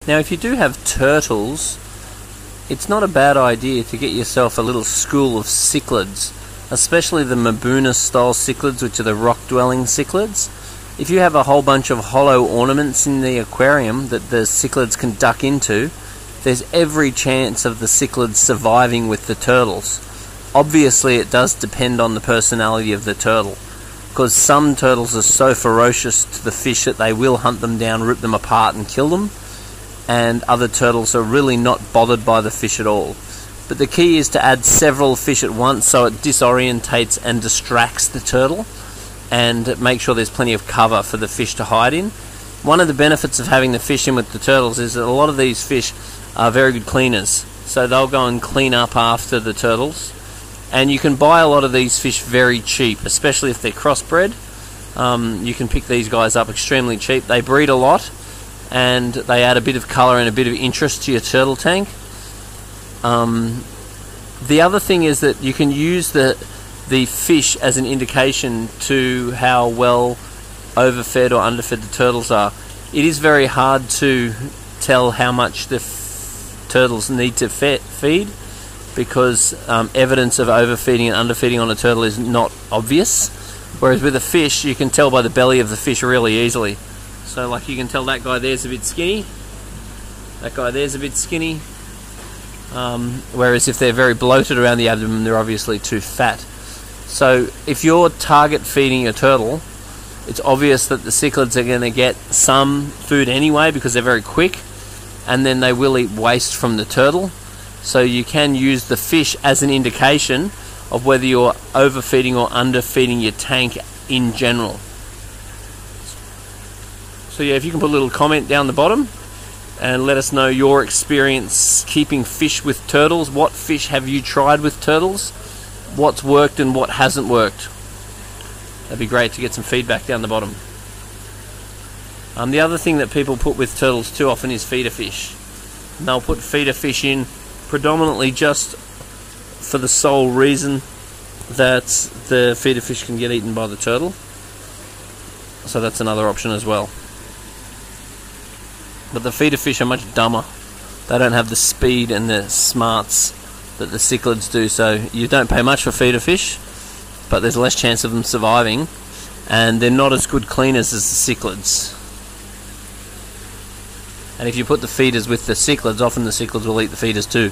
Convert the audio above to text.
Now if you do have turtles, it's not a bad idea to get yourself a little school of cichlids, especially the Mabuna style cichlids, which are the rock dwelling cichlids. If you have a whole bunch of hollow ornaments in the aquarium that the cichlids can duck into, there's every chance of the cichlids surviving with the turtles. Obviously it does depend on the personality of the turtle, because some turtles are so ferocious to the fish that they will hunt them down, rip them apart and kill them, and other turtles are really not bothered by the fish at all. But the key is to add several fish at once so it disorientates and distracts the turtle, and make sure there's plenty of cover for the fish to hide in. One of the benefits of having the fish in with the turtles is that a lot of these fish are very good cleaners, so they'll go and clean up after the turtles, and you can buy a lot of these fish very cheap, especially if they're crossbred. You can pick these guys up extremely cheap. They breed a lot and they add a bit of colour and a bit of interest to your turtle tank. The other thing is that you can use the fish as an indication to how well overfed or underfed the turtles are. It is very hard to tell how much the turtles need to feed, because evidence of overfeeding and underfeeding on a turtle is not obvious, whereas with a fish you can tell by the belly of the fish really easily. So like you can tell that guy there's a bit skinny, that guy there's a bit skinny, whereas if they're very bloated around the abdomen, they're obviously too fat. So if you're target feeding a turtle, it's obvious that the cichlids are going to get some food anyway because they're very quick, and then they will eat waste from the turtle. So you can use the fish as an indication of whether you're overfeeding or underfeeding your tank in general. So yeah, if you can put a little comment down the bottom and let us know your experience keeping fish with turtles. What fish have you tried with turtles? What's worked and what hasn't worked? That'd be great to get some feedback down the bottom. The other thing that people put with turtles too often is feeder fish. And they'll put feeder fish in predominantly just for the sole reason that the feeder fish can get eaten by the turtle. So that's another option as well. But the feeder fish are much dumber. They don't have the speed and the smarts that the cichlids do, so you don't pay much for feeder fish, but there's less chance of them surviving, and they're not as good cleaners as the cichlids. And if you put the feeders with the cichlids, often the cichlids will eat the feeders too.